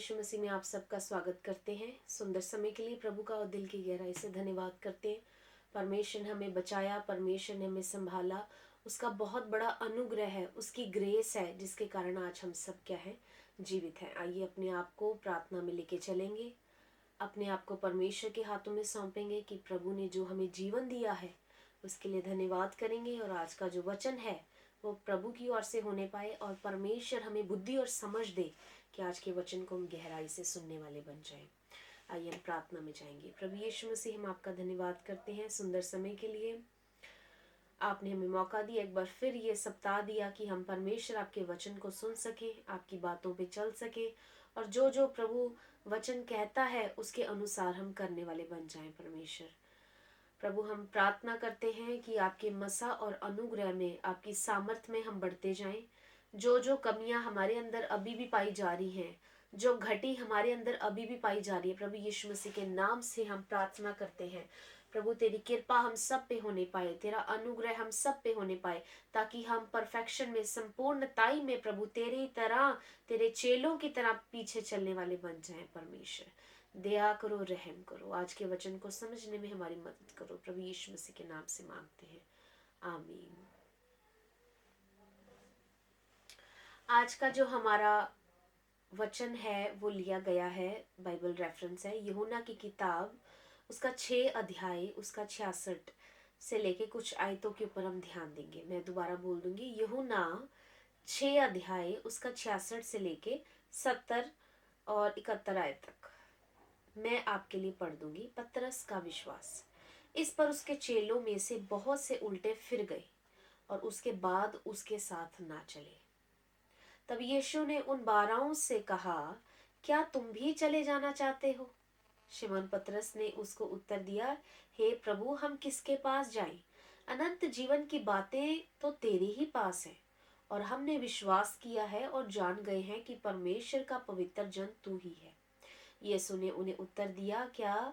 यीशु मसीह में आप सबका स्वागत करते हैं। सुंदर समय के लिए प्रभु का और दिल की गहराई से धन्यवाद करते हैं। परमेश्वर ने हमें बचाया, परमेश्वर ने हमें संभाला। उसका बहुत बड़ा अनुग्रह है, उसकी ग्रेस है, जिसके कारण आज हम सब क्या है, जीवित हैं। आइए अपने आप को प्रार्थना में लेके चलेंगे, अपने आप को परमेश्वर के हाथों में सौंपेंगे कि प्रभु ने जो हमें जीवन दिया है उसके लिए धन्यवाद करेंगे। और आज का जो वचन है वो प्रभु की ओर से होने पाए और परमेश्वर हमें बुद्धि और समझ दे कि आज के वचन को हम गहराई से सुनने वाले बन जाएं। आइए हम प्रार्थना में जाएंगे। प्रभु यीशु मसीह, हम आपका धन्यवाद करते हैं सुंदर समय के लिए। आपने हमें मौका दिया, एक बार फिर ये सप्ताह दिया कि हम परमेश्वर आपके वचन को सुन सके, आपकी बातों पे चल सके और जो जो प्रभु वचन कहता है उसके अनुसार हम करने वाले बन जाएं। परमेश्वर प्रभु, हम प्रार्थना करते हैं कि आपके मसा और अनुग्रह में, आपकी सामर्थ्य में हम बढ़ते जाएं। जो जो कमियां हमारे अंदर अभी भी पाई जा रही हैं, जो घटी हमारे अंदर अभी भी पाई जा रही है, प्रभु यीशु मसीह के नाम से हम प्रार्थना करते हैं। प्रभु, तेरी कृपा हम सब पे होने पाए, तेरा अनुग्रह हम सब पे होने पाए, ताकि हम परफेक्शन में, संपूर्णताई में प्रभु तेरी तरह, तेरे चेलों की तरह पीछे चलने वाले बन जाएं। परमेश्वर दया करो, रहम करो, आज के वचन को समझने में हमारी मदद करो। प्रभु यीशु मसीह के नाम से मांगते हैं, आमीन। आज का जो हमारा वचन है वो लिया गया है, बाइबल रेफरेंस है यूहन्ना की किताब, उसका 6 अध्याय, उसका 66 से लेके कुछ आयतों के ऊपर हम ध्यान देंगे। मैं दोबारा बोल दूंगी, यूहन्ना 6 अध्याय, उसका 66 से लेके 70 और 71 आयत तक मैं आपके लिए पढ़ दूंगी। पतरस का विश्वास। इस पर उसके चेलों में से बहुत से उल्टे फिर गए और उसके बाद उसके साथ ना चले। तब यीशु ने उन 12 से कहा, क्या तुम भी चले जाना चाहते हो? शिमोन पतरस ने उसको उत्तर दिया, हे प्रभु, हम किसके पास जाएं? अनंत जीवन की बातें तो तेरे ही पास है और हमने विश्वास किया है और जान गए हैं कि परमेश्वर का पवित्र जन तू ही है। यीशु ने उन्हें उत्तर दिया, क्या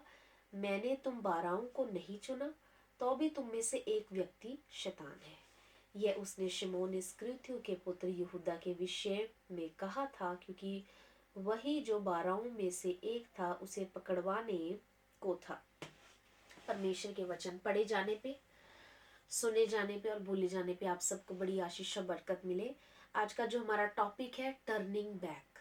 मैंने तुम 12 को नहीं चुना? तो भी तुम में से एक व्यक्ति शैतान है। यह उसने शिमोन इस्करियोती के पुत्र यहूदा के विषय में कहा था, क्योंकि वही जो 12 में से एक था उसे पकड़वाने को था। परमेश्वर के वचन पढ़े जाने पे, सुने जाने पे और बोले जाने पे आप सबको बड़ी आशीष और बरकत मिले। आज का जो हमारा टॉपिक है, टर्निंग बैक।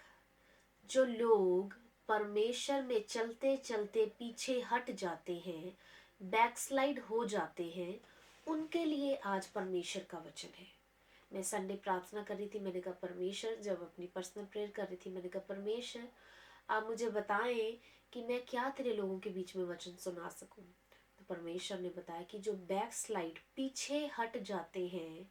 जो लोग परमेश्वर में चलते चलते पीछे हट जाते हैं, बैकस्लाइड हो जाते हैं, उनके लिए आज परमेश्वर का वचन है। मैं संडे प्रार्थना कर रही थी, मैंने कहा परमेश्वर, जब अपनी पर्सनल प्रेयर कर रही थी, मैंने कहा परमेश्वर आप मुझे बताएं कि मैं क्या तेरे लोगों के बीच में वचन सुना सकूं। तो परमेश्वर ने बताया कि जो बैकस्लाइड, पीछे हट जाते हैं,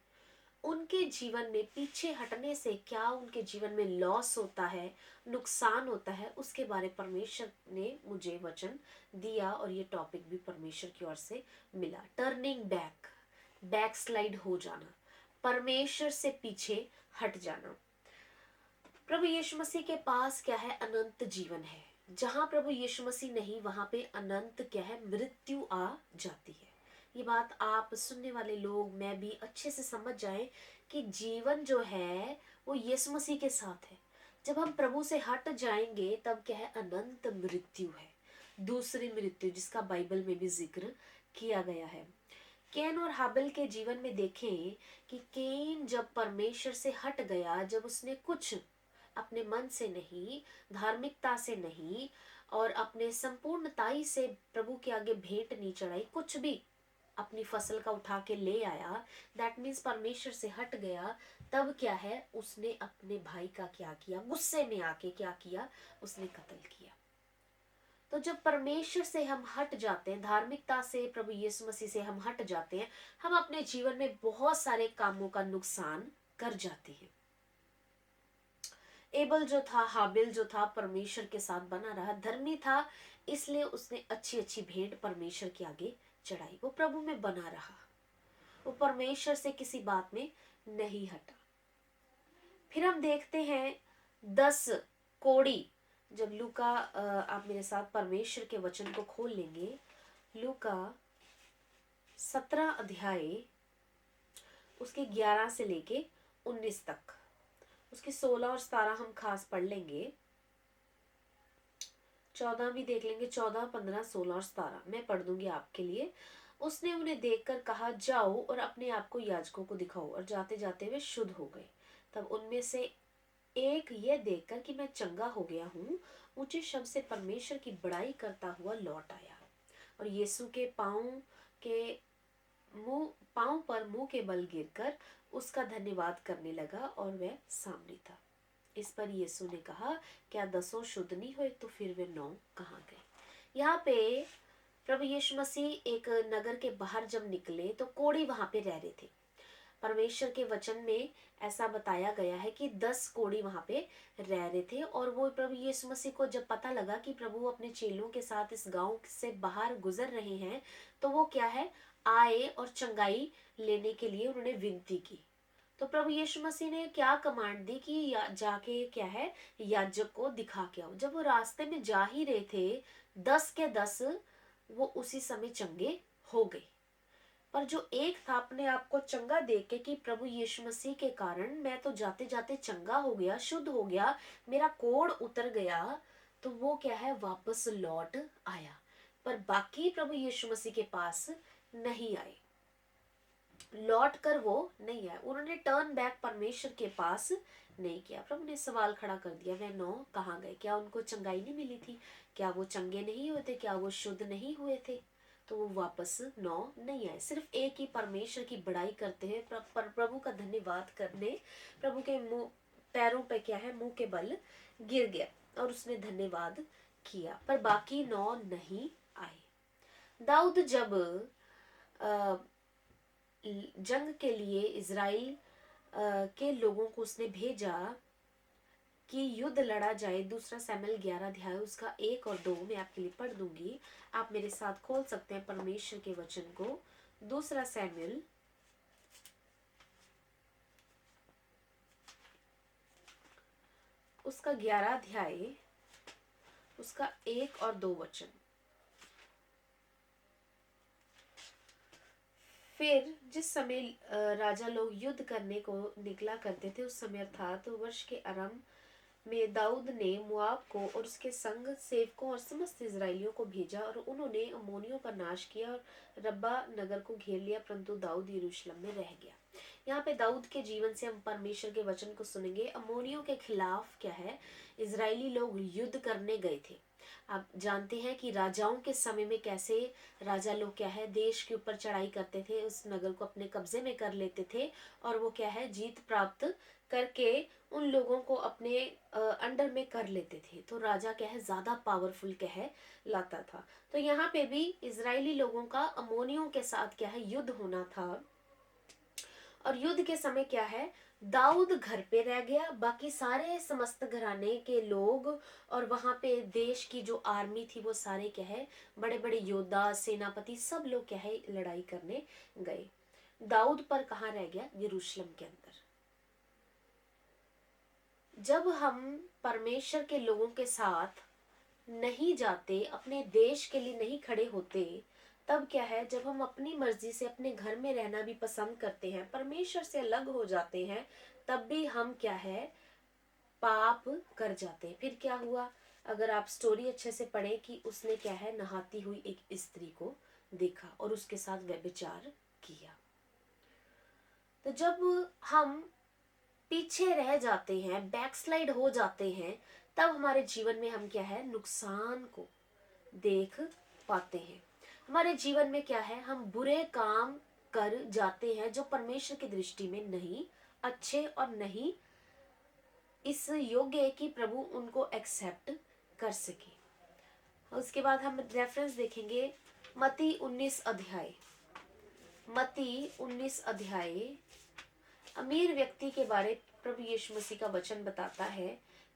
उनके जीवन में पीछे हटने से क्या उनके जीवन में लॉस होता है, नुकसान होता है, उसके बारे परमेश्वर ने मुझे वचन दिया और ये टॉपिक भी परमेश्वर की ओर से मिला। टर्निंग बैक, बैकस्लाइड हो जाना, परमेश्वर से पीछे हट जाना। प्रभु यीशु मसीह के पास क्या है, अनंत जीवन है। जहां प्रभु यीशु मसीह नहीं, वहां पे अनंत क्या है, मृत्यु आ जाती है। ये बात आप सुनने वाले लोग, मैं भी अच्छे से समझ जाएं कि जीवन जो है वो यीशु मसीह के साथ है। जब हम प्रभु से हट जाएंगे तब क्या है, अनंत मृत्यु है, दूसरी मृत्यु, जिसका बाइबल में भी जिक्र किया गया है। कैन और हाबिल के जीवन में देखें कि कैन जब परमेश्वर से हट गया, जब उसने कुछ अपने मन से नहीं, धार्मिकता से नहीं और अपने संपूर्णताई से प्रभु के आगे भेंट नहीं चढ़ाई, कुछ भी अपनी फसल का उठा के ले आया, दैट मीन्स परमेश्वर से हट गया। तब क्या है, उसने अपने भाई का क्या किया, गुस्से में आके क्या किया, उसने कत्ल किया। तो जब परमेश्वर से हम हट जाते हैं, धार्मिकता से, प्रभु यीशु मसीह से हम हट जाते हैं, हम अपने जीवन में बहुत सारे कामों का नुकसान कर जाते हैं। एबल जो था, हाबिल जो था, परमेश्वर के साथ बना रहा, धर्मी था, इसलिए उसने अच्छी अच्छी भेंट परमेश्वर के आगे चढ़ाई, वो प्रभु में बना रहा, वो परमेश्वर से किसी बात में नहीं हटा। फिर हम देखते हैं 10 कोड़ी। जब लूका, आप मेरे साथ परमेश्वर के वचन को खोल लेंगे, लूका 17 अध्याय, उसके 11 से लेके 19 तक, उसके 16 और 17 हम खास पढ़ लेंगे। 14 भी देख लेंगे, 14, 15, 16 और 17 मैं पढ़ दूंगी आपके लिए। उसने उन्हें देखकर कहा, जाओ और अपने आप को याजकों को दिखाओ, और जाते जाते वे शुद्ध हो गए। तब उनमें से एक यह देखकर कि मैं चंगा हो गया हूँ, ऊंचे शब्द से परमेश्वर की बड़ाई करता हुआ लौट आया, और यीशु के के पांव पर मुंह के बल गिरकर उसका धन्यवाद करने लगा, और वह सामने था। इस पर यीशु ने कहा, क्या 10 शुद्ध नहीं हुए? तो फिर वे 9 कहाँ गए? यहाँ पे प्रभु यीशु मसीह एक नगर के बाहर जब निकले तो कोढ़ी वहां पे रह रहे थे। परमेश्वर के वचन में ऐसा बताया गया है कि 10 कोढ़ी वहां पे रह रहे थे, और वो प्रभु यीशु मसीह को जब पता लगा कि प्रभु अपने चेलों के साथ इस गांव से बाहर गुजर रहे हैं, तो वो क्या है, आए और चंगाई लेने के लिए उन्होंने विनती की। तो प्रभु यीशु मसीह ने क्या कमांड दी कि जाके क्या है, याजक को दिखा के आओ। जब वो रास्ते में जा ही रहे थे, 10 के 10 वो उसी समय चंगे हो गए। पर जो एक था अपने आप को चंगा देख के कि प्रभु यीशु मसीह के कारण मैं तो जाते जाते चंगा हो गया, शुद्ध हो गया, मेरा कोढ़ उतर गया, तो वो क्या है, वापस लौट आया। पर बाकी प्रभु यीशु मसीह के पास नहीं आए, लौट कर वो नहीं आए, उन्होंने टर्न बैक परमेश्वर के पास नहीं किया। प्रभु ने सवाल खड़ा कर दिया, वह 9 कहाँ गए? क्या उनको चंगाई नहीं मिली थी? क्या वो चंगे नहीं हुए थे? क्या वो शुद्ध नहीं हुए थे? तो वो वापस 9 नहीं आए। सिर्फ एक ही परमेश्वर की बड़ाई करते हैं, प्रभु का धन्यवाद करने प्रभु के मुंह पैरों पे क्या है, मुंह के बल गिर गया और उसने धन्यवाद किया, पर बाकी 9 नहीं आए। दाऊद जब जंग के लिए इजराइल के लोगों को उसने भेजा कि युद्ध लड़ा जाए, 2 शमूएल 11 अध्याय उसका 1 और 2 मैं आपके लिए पढ़ दूंगी। आप मेरे साथ खोल सकते हैं परमेश्वर के वचन को। 2 शमूएल उसका 11 अध्याय उसका 1 और 2 वचन। फिर जिस समय राजा लोग युद्ध करने को निकला करते थे, उस समय अर्थात वर्ष के आरंभ में दाऊद ने मुआब को और उसके संग सेवकों और समस्त इजराइलियों को भेजा, और उन्होंने अम्मोनियों का नाश किया और रब्बा नगर को घेर लिया, परंतु दाऊद यरूशलेम में रह गया। यहाँ पे दाऊद के जीवन से हम परमेश्वर के वचन को सुनेंगे। अम्मोनियों के खिलाफ क्या है, इजरायली लोग युद्ध करने गए थे। आप जानते हैं कि राजाओं के समय में कैसे राजा लोग क्या है, देश के ऊपर चढ़ाई करते थे, उस नगर को अपने कब्जे में कर लेते थे, और वो क्या है, जीत प्राप्त करके उन लोगों को अपने अंडर में कर लेते थे। तो राजा क्या है, ज्यादा पावरफुल क्या है, लाता था। तो यहाँ पे भी इजरायली लोगों का अम्मोनियों के साथ क्या है, युद्ध होना था, और युद्ध के समय क्या है, दाऊद घर पे रह गया, बाकी सारे समस्त घराने के लोग और वहां पे देश की जो आर्मी थी वो सारे क्या है, बड़े बड़े योद्धा सेनापति सब लोग क्या है, लड़ाई करने गए। दाऊद पर कहाँ रह गया, यरूशलेम के अंदर। जब हम परमेश्वर के लोगों के साथ नहीं जाते, अपने देश के लिए नहीं खड़े होते, तब क्या है, जब हम अपनी मर्जी से अपने घर में रहना भी पसंद करते हैं, परमेश्वर से अलग हो जाते हैं, तब भी हम क्या है, पाप कर जाते हैं। फिर क्या हुआ, अगर आप स्टोरी अच्छे से पढ़े कि उसने क्या है, नहाती हुई एक स्त्री को देखा और उसके साथ व्यभिचार किया। तो जब हम पीछे रह जाते हैं, बैकस्लाइड हो जाते हैं, तब हमारे जीवन में हम क्या है, नुकसान को देख पाते हैं। हमारे जीवन में क्या है, हम बुरे काम कर जाते हैं जो परमेश्वर की दृष्टि में नहीं अच्छे और नहीं इस योग्य है कि प्रभु उनको एक्सेप्ट कर सके। उसके बाद हम रेफरेंस देखेंगे मत्ती 19 अध्याय। मत्ती 19 अध्याय अमीर व्यक्ति के बारे प्रभु यीशु मसीह का वचन बताता है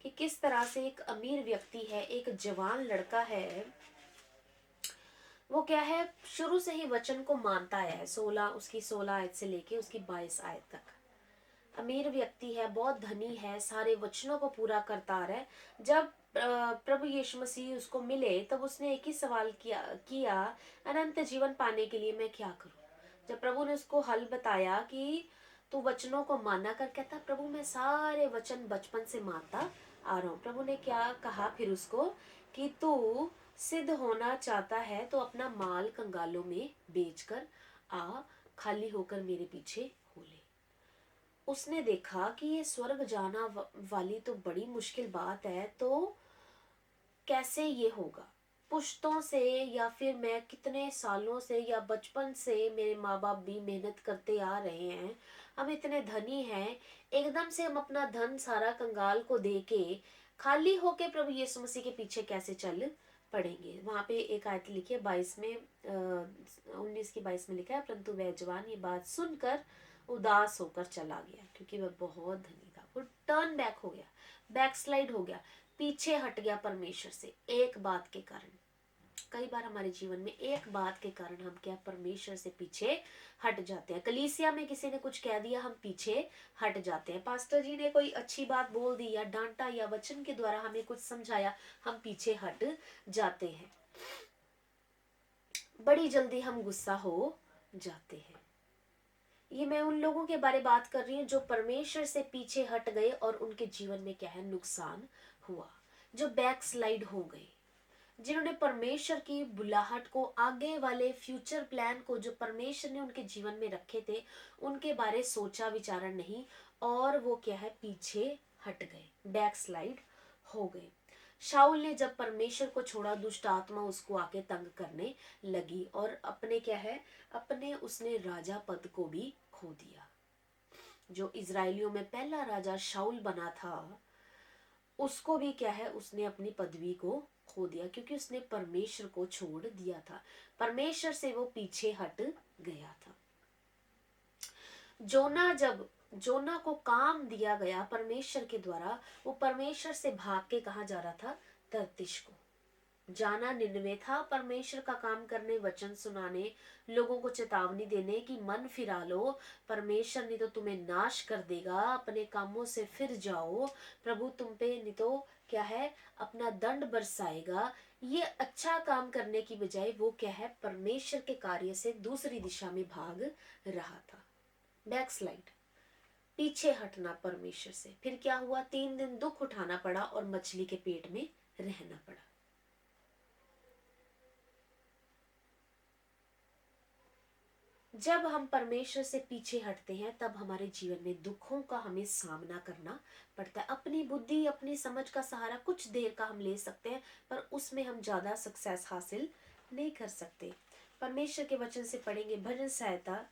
कि किस तरह से एक अमीर व्यक्ति है, एक जवान लड़का है, वो क्या है, शुरू से ही वचन को मानता है। 16 आयत से लेके उसकी 22 आयत तक अमीर व्यक्ति है, बहुत धनी है, सारे वचनों को पूरा करता आ रहा है। जब प्रभु यीशु मसीह उसको मिले तब उसने एक ही सवाल किया अनंत जीवन पाने के लिए मैं क्या करूं। जब प्रभु ने उसको हल बताया कि तू वचनों को माना कर, कहता प्रभु मैं सारे वचन बचपन से मानता आ रहा हूँ। प्रभु ने क्या कहा फिर उसको कि तू सिद्ध होना चाहता है तो अपना माल कंगालों में बेचकर आ, खाली होकर मेरे पीछे हो ले। उसने देखा कि ये स्वर्ग जाना वाली तो बड़ी मुश्किल बात है, तो कैसे ये होगा। पुश्तों से या फिर मैं कितने सालों से या बचपन से मेरे माँ बाप भी मेहनत करते आ रहे हैं, हम इतने धनी हैं, एकदम से हम अपना धन सारा कंगाल को दे के खाली होके प्रभु यीशु मसीह के पीछे कैसे चल पड़ेंगे। वहां पे एक आयत लिखी है 22 में 19 की 22 में लिखा है, परंतु वह जवान ये बात सुनकर उदास होकर चला गया क्योंकि वह बहुत धनी था। वो टर्न बैक हो गया, बैकस्लाइड हो गया, पीछे हट गया परमेश्वर से एक बात के कारण। कई बार हमारे जीवन में एक बात के कारण हम क्या परमेश्वर से पीछे हट जाते हैं। कलीसिया में किसी ने कुछ कह दिया, हम पीछे हट जाते हैं। पास्टर जी ने कोई अच्छी बात बोल दी या डांटा या वचन के द्वारा हमें कुछ समझाया, हम पीछे हट जाते हैं। बड़ी जल्दी हम गुस्सा हो जाते हैं। ये मैं उन लोगों के बारे बात कर रही हूँ जो परमेश्वर से पीछे हट गए और उनके जीवन में क्या है, नुकसान हुआ, जो बैक स्लाइड हो गए, जिन्होंने परमेश्वर की बुलाहट को, आगे वाले फ्यूचर प्लान को जो परमेश्वर ने उनके जीवन में रखे थे, उनके बारे सोचा विचारा नहीं और वो क्या है, पीछे हट गए, बैक स्लाइड हो गए। शाऊल ने जब परमेश्वर को छोड़ा, दुष्ट आत्मा उसको आके तंग करने लगी और अपने क्या है, अपने उसने राजा पद को भी खो दिया। जो इजराइलियों में पहला राजा शाऊल बना था, उसको भी क्या है, उसने अपनी पदवी को खो दिया क्योंकि उसने परमेश्वर को छोड़ दिया था, परमेश्वर से वो पीछे हट गया था। जोना को काम दिया गया परमेश्वर के द्वारा, वो परमेश्वर से भाग के कहाँ जा रहा था, तरतीश को जाना। निन्वे था, परमेश्वर का काम करने, वचन सुनाने, लोगों को चेतावनी देने की मन फिरा लो, परमेश्वर नहीं तो तुम्हें नाश कर देगा, अपने कामों से फिर जाओ, प्रभु तुम पे नहीं तो क्या है, अपना दंड बरसाएगा। ये अच्छा काम करने की बजाय वो क्या है, परमेश्वर के कार्य से दूसरी दिशा में भाग रहा था। बैकस्लाइड, पीछे हटना परमेश्वर से। फिर क्या हुआ, 3 दिन दुख उठाना पड़ा और मछली के पेट में रहना पड़ा। जब हम परमेश्वर से पीछे हटते हैं तब हमारे जीवन में दुखों का हमें सामना करना पड़ता है। अपनी बुद्धि, अपनी समझ का सहारा कुछ देर का हम ले सकते हैं, पर उसमें हम ज्यादा सक्सेस हासिल नहीं कर सकते। परमेश्वर के वचन से पढ़ेंगे भजन संहिता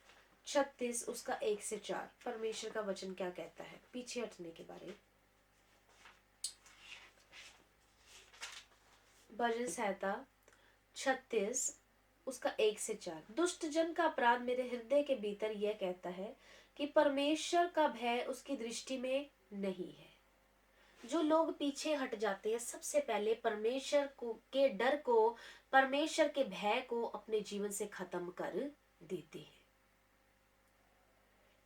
36 उसका 1 से 4। परमेश्वर का वचन क्या कहता है पीछे हटने के बारे। भजन संहिता 36 उसका 1 से 4। दुष्ट जन का अपराध मेरे हृदय के भीतर यह कहता है कि परमेश्वर का भय उसकी दृष्टि में नहीं है। जो लोग पीछे हट जाते हैं, सबसे पहले परमेश्वर को के डर को, परमेश्वर के भय को अपने जीवन से खत्म कर देते हैं,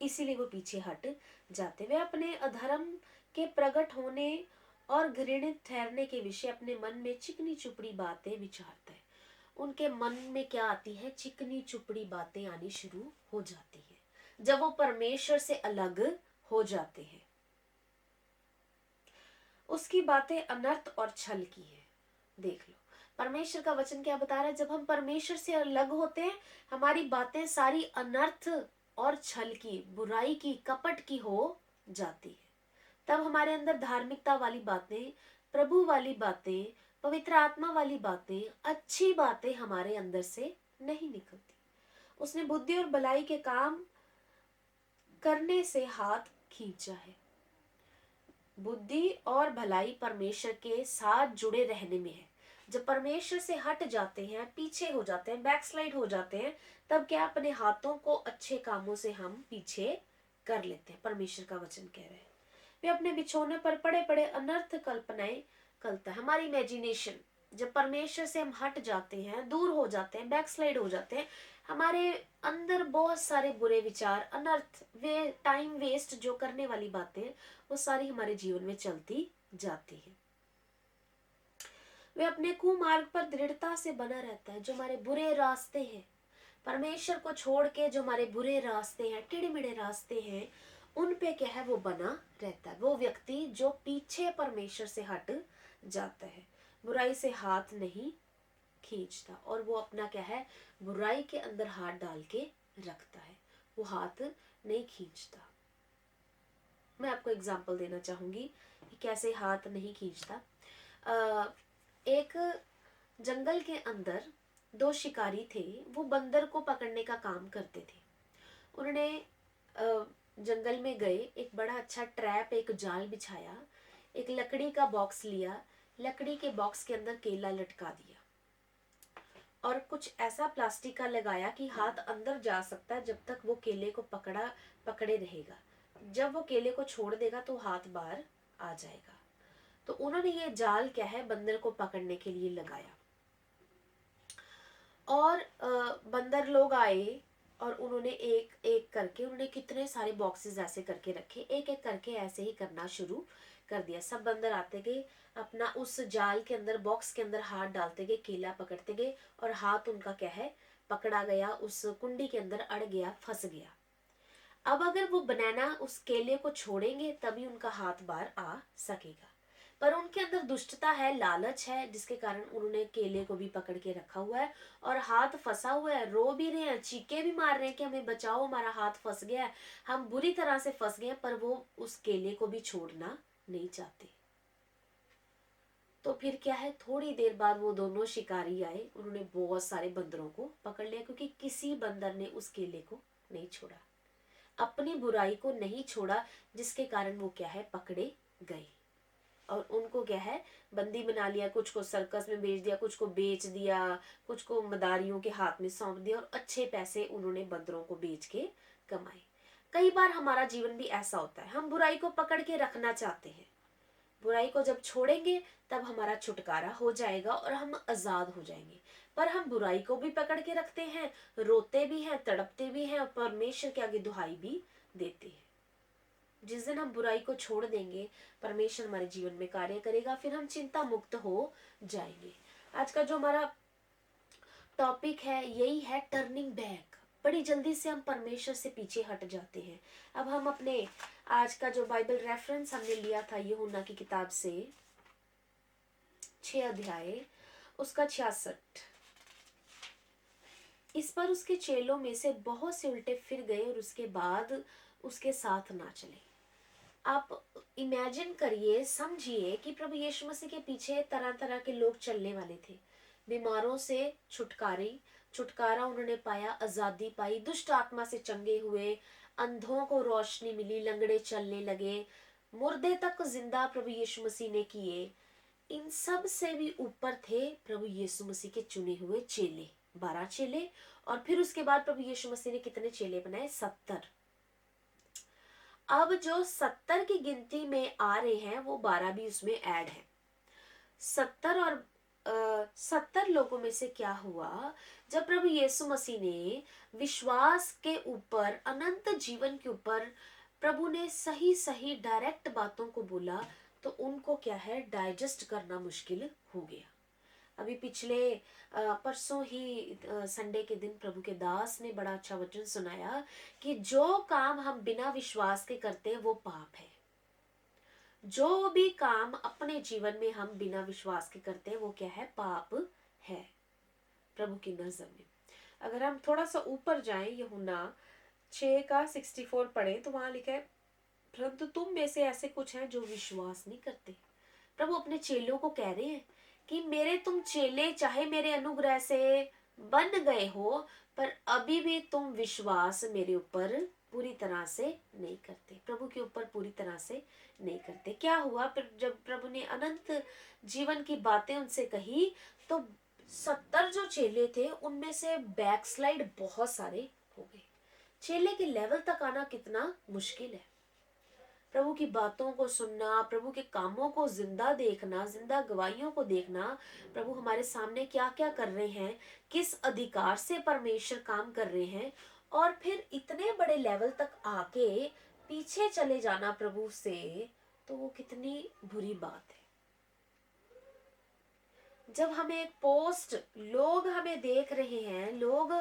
इसीलिए वो पीछे हट जाते। वे अपने अधर्म के प्रकट होने और घृणित ठहरने के विषय अपने मन में चिकनी चुपड़ी बातें विचारता है। उनके मन में क्या आती है, चिकनी चुपड़ी बातें आनी शुरू हो जाती है जब वो परमेश्वर से अलग हो जाते हैं। उसकी बातें अनर्थ और छल की है। देख लो परमेश्वर का वचन क्या बता रहा है, जब हम परमेश्वर से अलग होते हैं, हमारी बातें सारी अनर्थ और छल की, बुराई की, कपट की हो जाती है। तब हमारे अंदर धार्मिकता वाली बातें, प्रभु वाली बातें, पवित्र आत्मा वाली बातें, अच्छी बातें हमारे अंदर से नहीं निकलती। उसने बुद्धि और भलाई के काम करने से हाथ खींचा है। बुद्धि और भलाई परमेश्वर के साथ जुड़े रहने में है। जब परमेश्वर से हट जाते हैं, पीछे हो जाते हैं, बैकस्लाइड हो जाते हैं, तब क्या अपने हाथों को अच्छे कामों से हम पीछे कर लेते हैं। परमेश्वर का वचन कह रहे हैं वे अपने बिछौने पर पड़े पड़े अनर्थ कल्पनाएं करता है। हमारी इमेजिनेशन, जब परमेश्वर से हम हट जाते हैं, दूर हो जाते हैं, बैकस्लाइड हो जाते हैं, हमारे अंदर बहुत सारे बुरे विचार, अनर्थ, वे टाइम वेस्ट जो करने वाली बातें, वो सारी हमारे जीवन में चलती जाती है। वे अपने कुमार्ग पर दृढ़ता से बना रहता है। जो हमारे बुरे रास्ते हैं, परमेश्वर को छोड़ के जो हमारे बुरे रास्ते हैं, टेढ़े मेढ़े रास्ते हैं, उन पे क्या है वो बना रहता है। वो व्यक्ति जो पीछे परमेश्वर से हट जाता है, बुराई से हाथ नहीं खींचता, और वो अपना क्या है बुराई के अंदर हाथ डाल के रखता है, वो हाथ नहीं खींचता। मैं आपको एग्जांपल देना चाहूंगी कि कैसे हाथ नहीं खींचता। एक जंगल के अंदर दो शिकारी थे, वो बंदर को पकड़ने का काम करते थे। उन्होंने जंगल में गए, एक बड़ा अच्छा ट्रैप, एक जाल बिछाया, एक लकड़ी का बॉक्स लिया, लकड़ी के बॉक्स के अंदर केला लटका दिया और कुछ ऐसा प्लास्टिक का लगाया कि हाथ अंदर जा सकता है जब तक वो केले को पकड़े रहेगा। जब वो केले को छोड़ देगा तो हाथ बाहर आ जाएगा। तो उन्होंने ये जाल क्या है बंदर को पकड़ने के लिए लगाया, और बंदर लोग आए और उन्होंने एक एक करके उन्होंने कितने सारे बॉक्सेस ऐसे करके रखे, एक एक करके ऐसे ही करना शुरू कर दिया। सब बंदर आते गए, अपना उस जाल के अंदर बॉक्स के अंदर हाथ डालते गए, केला पकड़ते गए, और हाथ उनका क्या है पकड़ा गया, उस कुंडी के अंदर अड़ गया, फंस गया। अब अगर वो बनाना उस केले को छोड़ेंगे तभी उनका हाथ बाहर आ सकेगा, पर उनके अंदर दुष्टता है, लालच है, जिसके कारण उन्होंने केले को भी पकड़ के रखा हुआ है और हाथ फंसा हुआ है। रो भी रहे हैं, चीखे भी मार रहे हैं कि हमें बचाओ, हमारा हाथ फंस गया है, हम बुरी तरह से फंस गए हैं, पर वो उस केले को भी छोड़ना नहीं चाहते। तो फिर क्या है, थोड़ी देर बाद वो दोनों शिकारी आए, उन्होंने बहुत सारे बंदरों को पकड़ लिया, क्योंकि किसी बंदर ने उस केले को नहीं छोड़ा, अपनी बुराई को नहीं छोड़ा, जिसके कारण वो क्या है पकड़े गए। और उनको क्या है बंदी बना लिया, कुछ को सर्कस में भेज दिया, कुछ को बेच दिया, कुछ को मदारियों के हाथ में सौंप दिया, और अच्छे पैसे उन्होंने बंदरों को बेच के कमाए। कई बार हमारा जीवन भी ऐसा होता है, हम बुराई को पकड़ के रखना चाहते हैं, बुराई को जब छोड़ेंगे तब हमारा छुटकारा हो जाएगा और हम आजाद हो जाएंगे, पर हम बुराई को भी पकड़ के रखते हैं, रोते भी हैं, तड़पते भी हैं, और परमेश्वर के आगे दुहाई भी देते हैं। जिस दिन हम बुराई को छोड़ देंगे, परमेश्वर हमारे जीवन में कार्य करेगा, फिर हम चिंता मुक्त हो जाएंगे। आज का जो हमारा टॉपिक है यही है, टर्निंग बैक। बड़ी जल्दी से हम परमेश्वर से पीछे हट जाते हैं। अब हम अपने आज का जो बाइबल रेफरेंस हमने लिया था यूहन्ना की किताब से 6 अध्याय उसका 66, इस पर उसके चेलों में से बहुत से उल्टे फिर गए और उसके बाद उसके साथ ना चले। आप इमेजिन करिए, समझिए कि प्रभु यीशु मसीह के पीछे तरह तरह के लोग चलने वाले थे। बीमारों से छुटकारा उन्होंने पाया, आजादी पाई, दुष्ट आत्मा से चंगे हुए, अंधों को रोशनी मिली, लंगड़े चलने लगे, मुर्दे तक जिंदा प्रभु यीशु मसीह ने किए। इन सब से भी ऊपर थे प्रभु यीशु मसीह के चुने हुए चेले, 12 चेले। और फिर उसके बाद प्रभु यीशु मसीह ने कितने चेले बनाए? 70। अब जो 70 की गिनती में आ रहे हैं वो 12 भी उसमें ऐड है। 70 और 70 लोगों में से क्या हुआ, जब प्रभु यीशु मसीह ने विश्वास के ऊपर, अनंत जीवन के ऊपर प्रभु ने सही सही डायरेक्ट बातों को बोला, तो उनको क्या है डाइजेस्ट करना मुश्किल हो गया। अभी पिछले परसों ही संडे के दिन प्रभु के दास ने बड़ा अच्छा वचन सुनाया कि जो काम हम बिना विश्वास के करते हैं वो पाप है। जो भी काम अपने जीवन में हम बिना विश्वास के करते हैं वो क्या है? पाप है प्रभु की नजर में। अगर हम थोड़ा सा ऊपर जाएं, यूहन्ना 6 का 64 पढ़े तो वहां लिखा है, परंतु तुम में से ऐसे कुछ हैं जो विश्वास नहीं करते। प्रभु अपने चेलों को कह रहे हैं कि मेरे तुम चेले चाहे मेरे अनुग्रह से बन गए हो, पर अभी भी तुम विश्वास मेरे ऊपर पूरी तरह से नहीं करते, प्रभु के ऊपर पूरी तरह से नहीं करते। क्या हुआ? फिर जब प्रभु ने अनंत जीवन की बातें उनसे कही, तो 70 जो चेले थे उनमें से बैकस्लाइड बहुत सारे हो गए। चेले के लेवल तक आना कितना मुश्किल है। प्रभु की बातों को सुनना, प्रभु के कामों को जिंदा देखना, जिंदा गवाहियों को देखना, प्रभु हमारे सामने क्या क्या कर रहे हैं, किस अधिकार से परमेश्वर काम कर रहे हैं, और फिर इतने बड़े लेवल तक आके पीछे चले जाना प्रभु से, तो वो कितनी बुरी बात है। जब हमें एक पोस्ट, लोग हमें देख रहे हैं, लोग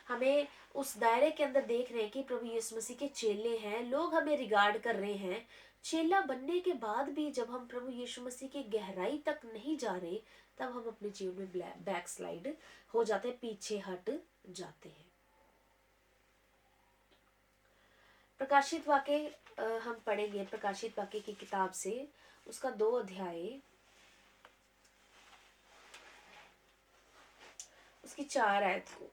हमें उस दायरे के अंदर देख रहे हैं कि प्रभु यीशु मसीह के चेले हैं, लोग हमें रिगार्ड कर रहे हैं, चेला बनने के बाद भी जब हम प्रभु यीशु मसीह की गहराई तक नहीं जा रहे, तब हम अपने जीवन में बैक स्लाइड हो जाते हैं, पीछे हट जाते हैं। प्रकाशित वाक्य हम पढ़ेंगे, प्रकाशित वाक्य की किताब से उसका 2 अध्याय, उसकी 4 आयत को,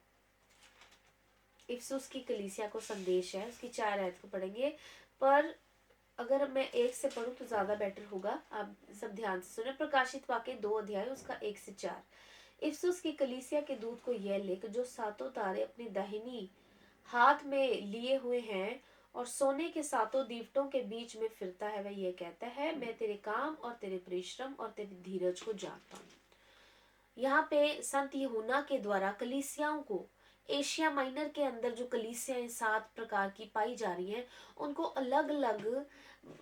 इफिसुस की कलीसिया को संदेश है, उसकी 4 आयत को पढ़ेंगे। पर अगर मैं 1 से पढ़ूं तो ज्यादा बेटर होगा, आप सब ध्यान से सुने। प्रकाशित वाक्य 2 अध्याय उसका 1 से 4। इफिसुस की कलीसिया के दूत को यह लिख, जो 7 तारे अपनी दाहिनी हाथ में लिए हुए हैं और सोने के 7 दीवटों के बीच में फिरता है, वह यह कहता है, मैं तेरे काम और तेरे परिश्रम और तेरे धीरज को जानता हूँ। यहाँ पे संत यूहन्ना के द्वारा कलीसियाओं को, एशिया माइनर के अंदर जो कलीसियाएं 7 प्रकार की पाई जा रही हैं, उनको अलग अलग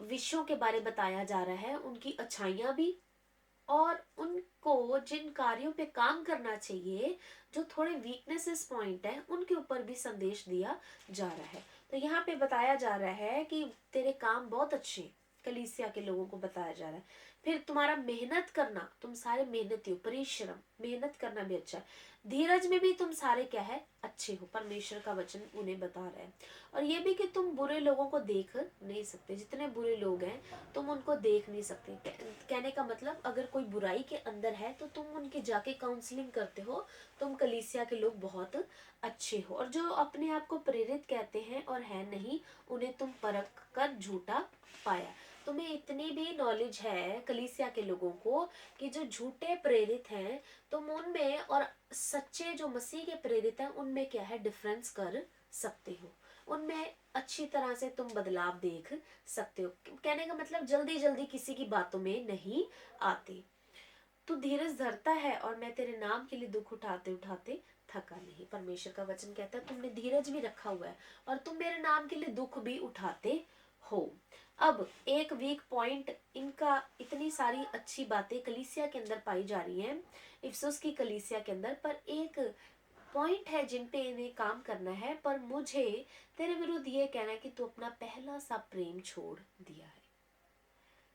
विषयों के बारे बताया जा रहा है, उनकी अच्छाइयां भी और उनको जिन कार्यों पे काम करना चाहिए, जो थोड़े वीकनेसेस पॉइंट है, उनके ऊपर भी संदेश दिया जा रहा है। तो यहाँ पे बताया जा रहा है कि तेरे काम बहुत अच्छे हैं, कलीसिया के लोगों को बताया जा रहा है। फिर तुम्हारा मेहनत करना, तुम सारे मेहनती हो, परिश्रम, मेहनत करना भी अच्छा है, धीरज में भी तुम सारे क्या है, अच्छे हो, परमेश्वर का वचन उन्हें बता रहा है। और ये भी कि तुम बुरे लोगों को देख नहीं सकते, जितने बुरे लोग हैं तुम उनको देख नहीं सकते। कहने का मतलब, अगर कोई बुराई के अंदर है तो तुम उनके जाके काउंसलिंग करते हो, तुम कलीसिया के लोग बहुत अच्छे हो। और जो अपने आप को प्रेरित कहते हैं और है नहीं, उन्हें तुम परख कर झूठा पाया। तुम्हें इतनी भी नॉलेज है कलीसिया के लोगों को कि जो झूठे प्रेरित हैं, तुम उनमें और सच्चे जो मसीह के प्रेरित हैं उनमें क्या है, डिफरेंस कर सकते हो, उनमें अच्छी तरह से तुम बदलाव देख सकते हो। कहने का मतलब, जल्दी जल्दी किसी की बातों में नहीं आते। तू धीरज धरता है और मैं तेरे नाम के लिए दुख उठाते उठाते थका नहीं। परमेश्वर का वचन कहता है तुमने धीरज भी रखा हुआ है और तुम मेरे नाम के लिए दुख भी उठाते हो। अब एक वीक पॉइंट, इनका इतनी सारी अच्छी बातें कलीसिया के अंदर पाई जा रही हैं, इफिसुस की कलीसिया के अंदर, पर एक पॉइंट है जिन पे इन्हें काम करना है। पर मुझे तेरे विरुद्ध ये कहना है कि तू अपना पहला सा प्रेम छोड़ दिया है।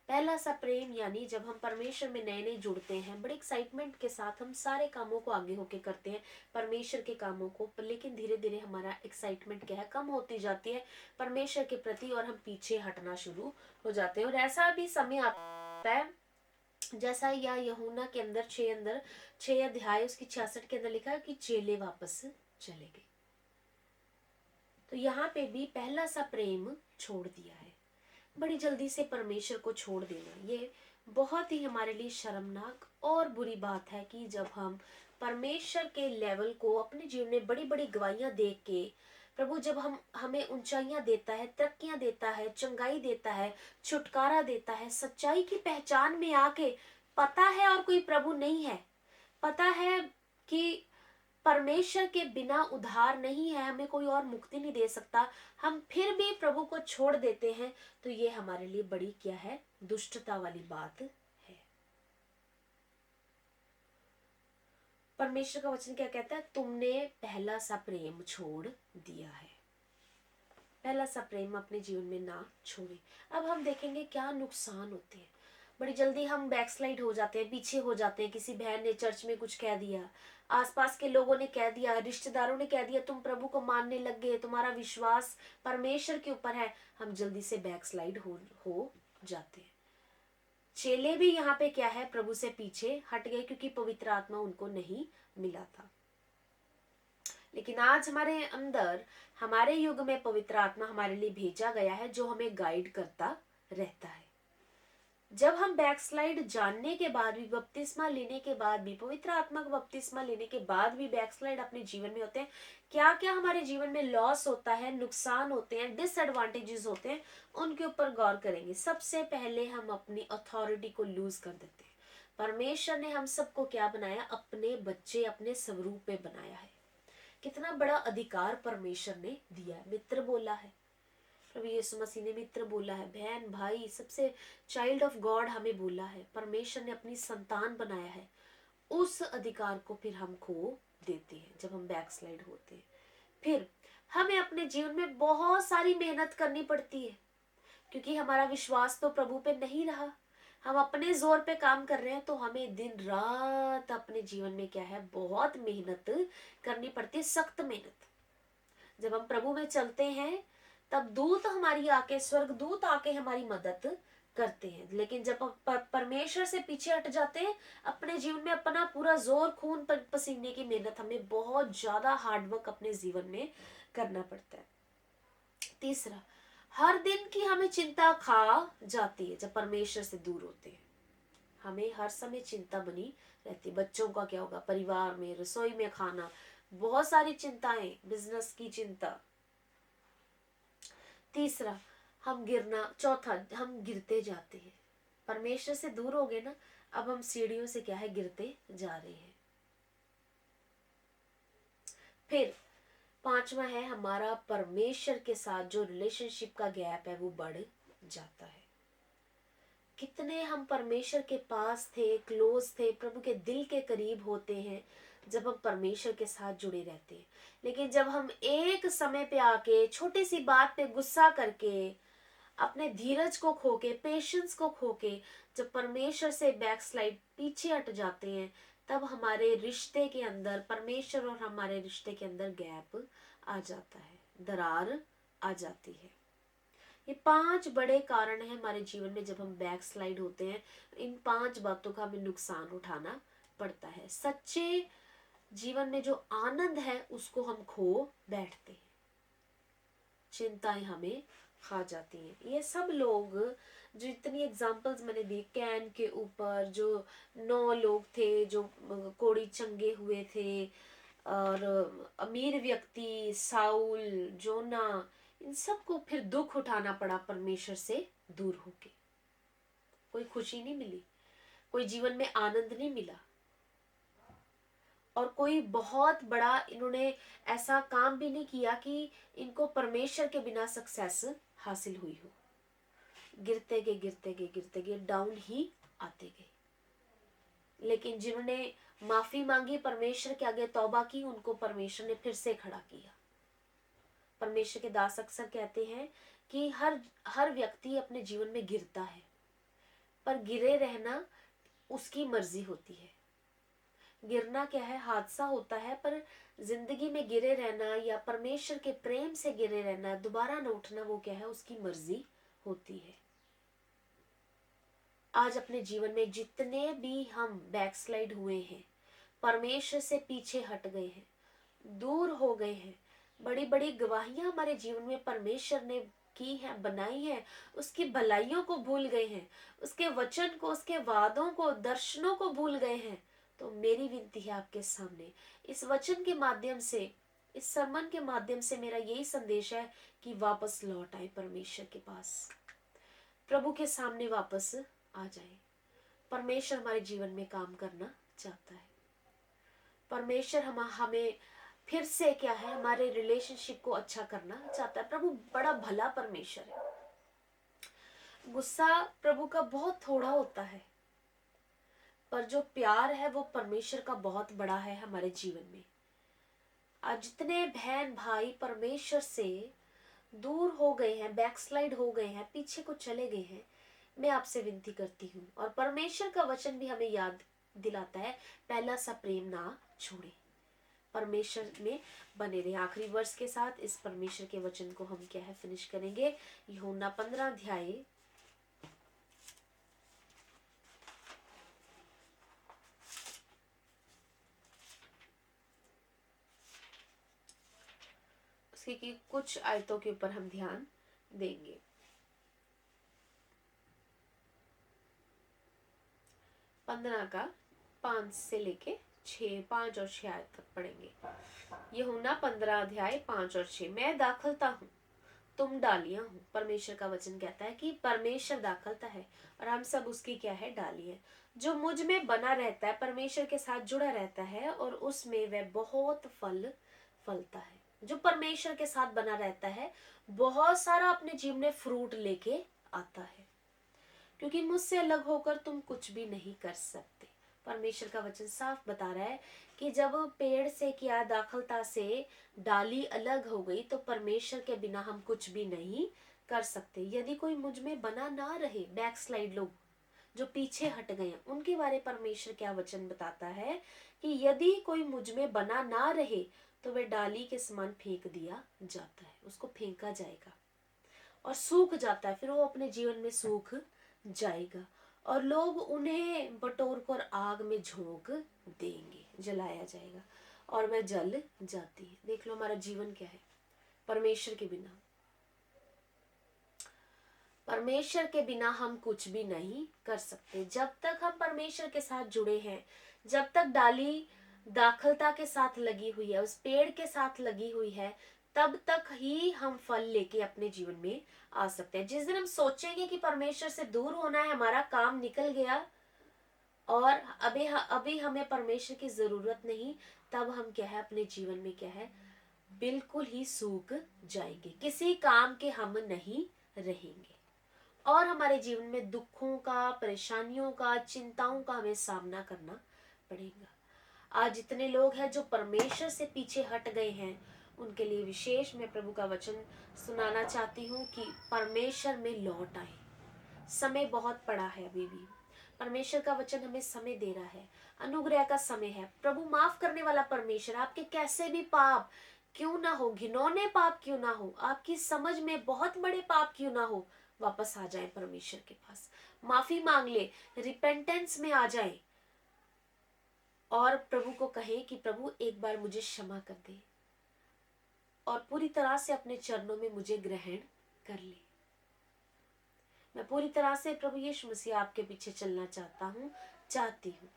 पहला सा प्रेम यानी जब हम परमेश्वर में नए नए जुड़ते हैं, बड़े एक्साइटमेंट के साथ हम सारे कामों को आगे होके करते हैं, परमेश्वर के कामों को, पर लेकिन धीरे धीरे हमारा एक्साइटमेंट क्या है, कम होती जाती है परमेश्वर के प्रति और हम पीछे हटना शुरू हो जाते हैं। और ऐसा भी समय आता है, जैसा या यूहन्ना के अंदर 6 अध्याय उसकी 66 के अंदर लिखा है कि चेले वापस चले गए। तो यहाँ पे भी पहला सा प्रेम छोड़ दिया है। बड़ी जल्दी से परमेश्वर को छोड़ देना, ये बहुत ही हमारे लिए शर्मनाक और बुरी बात है कि जब हम परमेश्वर के लेवल को अपने जीवन में बड़ी बड़ी गवाहियां देख के, प्रभु जब हम हमें ऊंचाइयां देता है, तरक्कियां देता है, चंगाई देता है, छुटकारा देता है, सच्चाई की पहचान में आके पता है और कोई प्रभु नहीं है, पता है कि परमेश्वर के बिना उद्धार नहीं है, हमें कोई और मुक्ति नहीं दे सकता, हम फिर भी प्रभु को छोड़ देते हैं, तो ये हमारे लिए बड़ी क्या है, दुष्टता वाली बात है। परमेश्वर का वचन क्या कहता है, तुमने पहला सा प्रेम छोड़ दिया है। पहला सा प्रेम अपने जीवन में ना छोड़े। अब हम देखेंगे क्या नुकसान होते हैं। बड़ी जल्दी हम बैकस्लाइड हो जाते हैं, पीछे हो जाते हैं। किसी बहन ने चर्च में कुछ कह दिया, आसपास के लोगों ने कह दिया, रिश्तेदारों ने कह दिया, तुम प्रभु को मानने लग गए, तुम्हारा विश्वास परमेश्वर के ऊपर है, हम जल्दी से बैकस्लाइड हो जाते हैं। चेले भी यहाँ पे क्या है, प्रभु से पीछे हट गए क्योंकि पवित्र आत्मा उनको नहीं मिला था। लेकिन आज हमारे अंदर, हमारे युग में पवित्र आत्मा हमारे लिए भेजा गया है, जो हमें गाइड करता रहता है। जब हम बैकस्लाइड जानने के बाद भी, बपतिस्मा लेने के बाद भी, पवित्र आत्मा का बपतिस्मा लेने के बाद भी बैकस्लाइड अपने जीवन में होते हैं, क्या क्या हमारे जीवन में लॉस होता है, नुकसान होते हैं, डिसएडवांटेजेस होते हैं, उनके ऊपर गौर करेंगे। सबसे पहले हम अपनी अथॉरिटी को लूज कर देते हैं। परमेश्वर ने हम सबको क्या बनाया, अपने बच्चे, अपने स्वरूप में बनाया है। कितना बड़ा अधिकार परमेश्वर ने दिया है। मित्र बोला है, प्रभु यीशु मसीह ने मित्र बोला है, बहन भाई, सबसे चाइल्ड ऑफ गॉड हमें बोला है। परमेश्वर ने अपनी संतान बनाया है, उस अधिकार को फिर हम खो देते हैं जब हम बैकस्लाइड होते हैं। फिर हमें अपने जीवन में बहुत सारी मेहनत करनी पड़ती है, क्योंकि हमारा विश्वास तो प्रभु पे नहीं रहा, हम अपने जोर पे काम कर रहे हैं। तो हमें दिन रात अपने जीवन में क्या है, बहुत मेहनत करनी पड़ती है, सख्त मेहनत। जब हम प्रभु में चलते हैं तब दूत हमारी आके, स्वर्ग दूत आके हमारी मदद करते हैं। लेकिन जब हम परमेश्वर से पीछे हट जाते हैं, अपने जीवन में अपना पूरा जोर, खून पसीने की मेहनत, हमें बहुत ज्यादा हार्डवर्क अपने जीवन में करना पड़ता है। तीसरा, हर दिन की हमें चिंता खा जाती है जब परमेश्वर से दूर होते हैं। हमें हर समय चिंता बनी रहती है, बच्चों का क्या होगा, परिवार में, रसोई में खाना, बहुत सारी चिंताएं, बिजनेस की चिंता। तीसरा, हम गिरना। चौथा, हम गिरते जाते हैं। परमेश्वर से दूर हो गए ना, अब हम सीढ़ियों से क्या है, गिरते जा रहे हैं। फिर पांचवा है, हमारा परमेश्वर के साथ जो रिलेशनशिप का गैप है वो बढ़ जाता है। कितने हम परमेश्वर के पास थे, क्लोज थे, प्रभु के दिल के करीब होते हैं जब हम परमेश्वर के साथ जुड़े रहते हैं। लेकिन जब हम एक समय पे आके छोटी सी बात पे गुस्सा करके, अपने धीरज को खोके, पेशेंस को खोके, जब परमेश्वर से बैकस्लाइड, पीछे हट जाते हैं, तब हमारे रिश्ते के अंदर, परमेश्वर और हमारे रिश्ते के अंदर गैप आ जाता है, दरार आ जाती है। ये 5 बड़े कारण हैं हमारे जीवन में जब हम बैकस्लाइड होते हैं। इन 5 बातों का हमें नुकसान उठाना पड़ता है। सच्चे जीवन में जो आनंद है उसको हम खो बैठते हैं, चिंताएं हमें खा जाती हैं। ये सब लोग, जो इतनी एग्जाम्पल्स मैंने दी, कैन के ऊपर जो 9 लोग थे जो कोड़ी चंगे हुए थे, और अमीर व्यक्ति, साउल, जोना, इन सबको फिर दुख उठाना पड़ा परमेश्वर से दूर होके। कोई खुशी नहीं मिली, कोई जीवन में आनंद नहीं मिला, और कोई बहुत बड़ा इन्होंने ऐसा काम भी नहीं किया कि इनको परमेश्वर के बिना सक्सेस हासिल हुई हो। गिरते गए, गिरते गए, गिरते गए, डाउन ही आते गए। लेकिन जिन्होंने माफी मांगी, परमेश्वर के आगे तौबा की, उनको परमेश्वर ने फिर से खड़ा किया। परमेश्वर के दास अक्सर कहते हैं कि हर व्यक्ति अपने जीवन में गिरता है, पर गिरे रहना उसकी मर्जी होती है। गिरना क्या है, हादसा होता है, पर जिंदगी में गिरे रहना या परमेश्वर के प्रेम से गिरे रहना, दोबारा न उठना, वो क्या है, उसकी मर्जी होती है। आज अपने जीवन में जितने भी हम बैकस्लाइड हुए हैं, परमेश्वर से पीछे हट गए हैं, दूर हो गए हैं, बड़ी बड़ी गवाहियां हमारे जीवन में परमेश्वर ने की है, बनाई है, उसकी भलाइयों को भूल गए हैं, उसके वचन को, उसके वादों को, दर्शनों को भूल गए हैं, तो मेरी विनती है आपके सामने, इस वचन के माध्यम से, इस सरमन के माध्यम से मेरा यही संदेश है कि वापस लौट आए परमेश्वर के पास, प्रभु के सामने वापस आ जाए। परमेश्वर हमारे जीवन में काम करना चाहता है। परमेश्वर हमें फिर से क्या है, हमारे रिलेशनशिप को अच्छा करना चाहता है। प्रभु बड़ा भला परमेश्वर है। गुस्सा प्रभु का बहुत थोड़ा होता है, पर जो प्यार है वो परमेश्वर का बहुत बड़ा है हमारे जीवन में। आज जितने बहन भाई परमेश्वर से दूर हो गए हैं, बैकस्लाइड हो गए हैं, पीछे को चले गए हैं, मैं आपसे विनती करती हूँ, और परमेश्वर का वचन भी हमें याद दिलाता है, पहला सा प्रेम ना छोड़े, परमेश्वर में बने रहे। आखिरी वर्ष के साथ इस परमेश्वर के वचन को हम क्या है, फिनिश करेंगे। यूहन्ना 15 अध्याय उसकी की कुछ आयतों के ऊपर हम ध्यान देंगे। 15 का 5 से लेके 6, 5 और 6 आयत तक पढ़ेंगे। यूहन्ना 15 अध्याय 5 और 6। मैं दाखलता हूँ, तुम डालियां हो। परमेश्वर का वचन कहता है कि परमेश्वर दाखलता है और हम सब उसकी क्या है, डाली है। जो मुझ में बना रहता है, परमेश्वर के साथ जुड़ा रहता है, और उसमें वह बहुत फल फलता है। जो परमेश्वर के साथ बना रहता है, बहुत सारा अपने जीवन में फ्रूट लेके आता है, क्योंकि मुझसे अलग होकर तुम कुछ भी नहीं कर सकते। परमेश्वर का वचन साफ बता रहा है कि जब पेड़ से क्या दाखलता से डाली अलग हो गई तो परमेश्वर के बिना हम कुछ भी नहीं कर सकते। यदि कोई मुझ में बना ना रहे, बैकस्लाइड लोग जो पीछे हट गए हैं, उनके बारे परमेश्वर क्या वचन बताता है कि यदि कोई मुझ में बना ना रहे तो वह डाली के समान फेंक दिया जाता है, उसको फेंका जाएगा और सूख जाता है, फिर वो अपने जीवन में सूख जाएगा और लोग उन्हें बटोर कर आग में झोंक देंगे, जलाया जाएगा और वह जल जाती है। देख लो हमारा जीवन क्या है, परमेश्वर के बिना, परमेश्वर के बिना हम कुछ भी नहीं कर सकते। जब तक हम परमेश्वर के साथ जुड़े हैं, जब तक डाली दाखलता के साथ लगी हुई है, उस पेड़ के साथ लगी हुई है, तब तक ही हम फल लेके अपने जीवन में आ सकते हैं। जिस दिन हम सोचेंगे कि परमेश्वर से दूर होना है, हमारा काम निकल गया और अभी हमें परमेश्वर की जरूरत नहीं, तब हम क्या है, अपने जीवन में क्या है, बिल्कुल ही सूख जाएंगे, किसी काम के हम नहीं रहेंगे और हमारे जीवन में दुखों का, परेशानियों का, चिंताओं का हमें सामना करना पड़ेगा। आज जितने लोग हैं जो परमेश्वर से पीछे हट गए हैं, उनके लिए विशेष मैं प्रभु का वचन सुनाना चाहती हूँ कि परमेश्वर में लौट आए। समय बहुत पड़ा है, अभी भी परमेश्वर का वचन हमें समय दे रहा है, अनुग्रह का समय है। प्रभु माफ करने वाला परमेश्वर, आपके कैसे भी पाप क्यों ना हो, घिनौने पाप क्यों ना हो, आपकी समझ में बहुत बड़े पाप क्यों ना हो, वापस आ जाए परमेश्वर के पास, माफी मांग ले, रिपेंटेंस में आ जाए और प्रभु को कहे कि प्रभु एक बार मुझे क्षमा कर दे और पूरी तरह से अपने चरणों में मुझे ग्रहण कर ले। मैं पूरी तरह से प्रभु यीशु मसीह आपके पीछे चलना चाहती हूँ।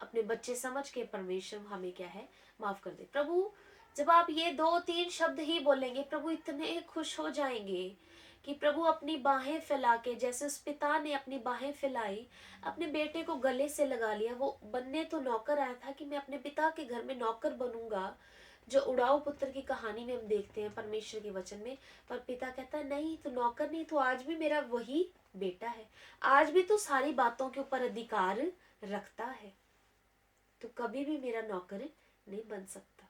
अपने बच्चे समझ के परमेश्वर हमें क्या है, माफ कर दे। प्रभु जब आप ये 2-3 शब्द ही बोलेंगे, प्रभु इतने खुश हो जाएंगे कि प्रभु अपनी बाहें फैला के, जैसे उस पिता ने अपनी बाहें फैलाई, अपने बेटे को गले से लगा लिया। वो बनने तो नौकर आया था कि मैं अपने पिता के घर में नौकर बनूंगा, जो उड़ाऊ पुत्र की कहानी में हम देखते हैं परमेश्वर के वचन में। पर पिता कहता है नहीं, तू नौकर नहीं, तू आज भी मेरा वही बेटा है, आज भी तू सारी बातों के ऊपर अधिकार रखता है, तो कभी भी मेरा नौकर नहीं बन सकता।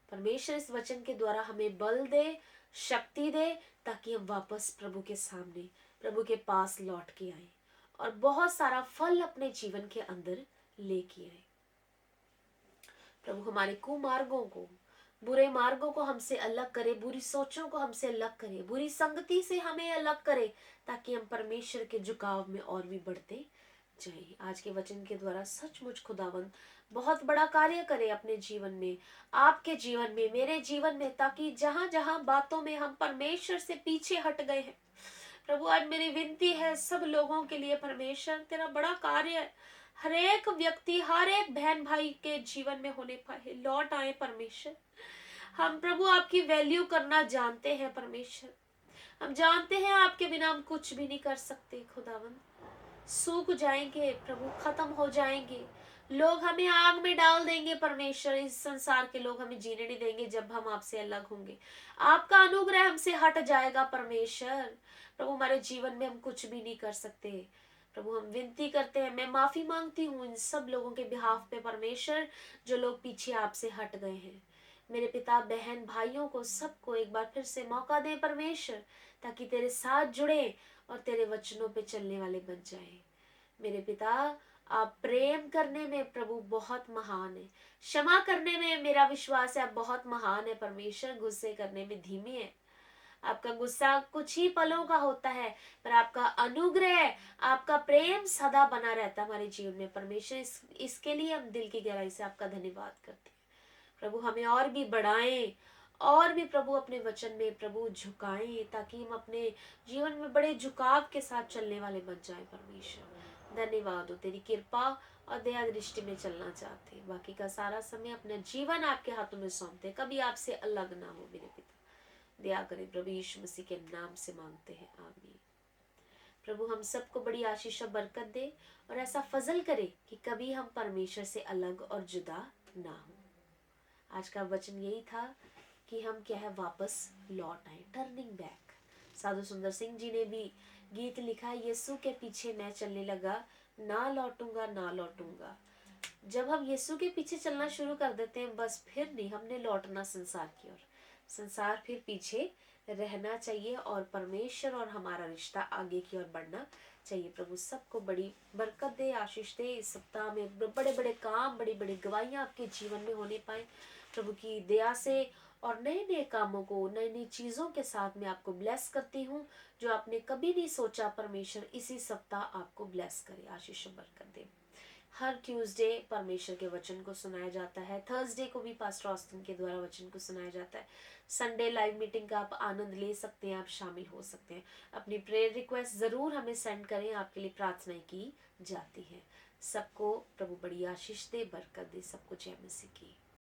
परमेश्वर इस वचन के द्वारा हमें बल दे, शक्ति दे, ताकि हम वापस प्रभु के सामने, प्रभु के पास लौट के आए और बहुत सारा फल अपने जीवन के अंदर लेके आए। प्रभु हमारे कुमार्गों को, बुरे मार्गों को हमसे अलग करे, बुरी सोचों को हमसे अलग करे, बुरी संगति से हमें अलग करे, ताकि हम परमेश्वर के झुकाव में और भी बढ़ते जाए। आज के वचन के द्वारा सचमुच खुदावंद बहुत बड़ा कार्य करे अपने जीवन में, आपके जीवन में, मेरे जीवन में, ताकि जहां जहां बातों में हम परमेश्वर से पीछे हट गए हैं, प्रभु आज मेरी विनती है सब लोगों के लिए, परमेश्वर तेरा बड़ा कार्य है, हर एक व्यक्ति, हर एक बहन भाई के जीवन में होने पाए, लौट आए परमेश्वर। हम प्रभु आपकी वैल्यू करना जानते हैं परमेश्वर, हम जानते हैं आपके बिना हम कुछ भी नहीं कर सकते खुदावंद। सूख जाएंगे प्रभु, खत्म हो जाएंगे, लोग हमें आग में डाल देंगे परमेश्वर, इस संसार के लोग हमें जीने नहीं देंगे जब हम आपसे अलग होंगे। आपका अनुग्रह हमसे हट जाएगा परमेश्वर। प्रभु हमारे जीवन में हम कुछ भी नहीं कर सकते। प्रभु हम विनती करते हैं, मैं माफी मांगती हूँ इन सब लोगों के बिहाफ पे परमेश्वर, जो लोग पीछे आपसे हट गए हैं। मेरे पिता, बहन, भाइयों को, सबको एक बार फिर से मौका दे परमेश्वर, ताकि तेरे साथ जुड़े और तेरे वचनों पे चलने वाले बन जाए। मेरे पिता, आप प्रेम करने में प्रभु बहुत महान है, क्षमा करने में मेरा विश्वास है आप बहुत महान है परमेश्वर, गुस्से करने में धीमे है। आपका गुस्सा कुछ ही पलों का होता है, पर आपका अनुग्रह, आपका प्रेम सदा बना रहता है हमारे जीवन में परमेश्वर। इसके लिए हम दिल की गहराई से आपका धन्यवाद करते हैं। प्रभु हमें और भी बढ़ाएं, और भी प्रभु अपने वचन में प्रभु झुकाएं, ताकि हम अपने जीवन में बड़े झुकाव के साथ चलने वाले बन जाएं परमेश्वर। धन्यवाद हो, तेरी कृपा और दया दृष्टि में चलना चाहते हैं। बाकी का सारा समय अपना जीवन आपके हाथों में सौंपते हैं, कभी आपसे अलग ना हो मेरे पिता। दया करें प्रभु यीशु मसीह के नाम से मांगते हैं, आमीन। प्रभु हम सबको बड़ी आशीष और बरकत दे और ऐसा फजल करे कि कभी हम परमेश्वर से अलग और जुदा ना हो। आज का वचन यही था कि हम क्या है, वापस लौट आए, टर्निंग बैक। साधु सुंदर सिंह जी ने भी गीत लिखा, यीशु के पीछे मैं चलने लगा, ना लौटूंगा ना लौटूंगा। जब हम यीशु के पीछे चलना शुरू कर देते हैं, बस फिर नहीं हमने लौटना संसार की ओर। संसार फिर पीछे रहना चाहिए और परमेश्वर और हमारा रिश्ता आगे की ओर बढ़ना चाहिए। प्रभु सबको बड़ी बरकत दे, आशीष दे। इस सप्ताह में बड़े बड़े काम, बड़ी बड़ी गवाहियां आपके जीवन में होने पाए प्रभु की दया से, और नए नए कामों को, नई नई चीज़ों के साथ मैं आपको ब्लेस करती हूँ। जो आपने कभी नहीं सोचा, परमेश्वर इसी सप्ताह आपको ब्लेस करे, आशीष और बरकत दे। हर ट्यूसडे परमेश्वर के वचन को सुनाया जाता है। थर्सडे को भी पास्टर ऑस्टिन के द्वारा वचन को सुनाया जाता है। संडे लाइव मीटिंग का आप आनंद ले सकते हैं, आप शामिल हो सकते हैं। अपनी प्रेयर रिक्वेस्ट ज़रूर हमें सेंड करें, आपके लिए प्रार्थनाएं की जाती हैं। सबको प्रभु बड़ी आशीष दे, बरकत दे। सबको जय मसीह की।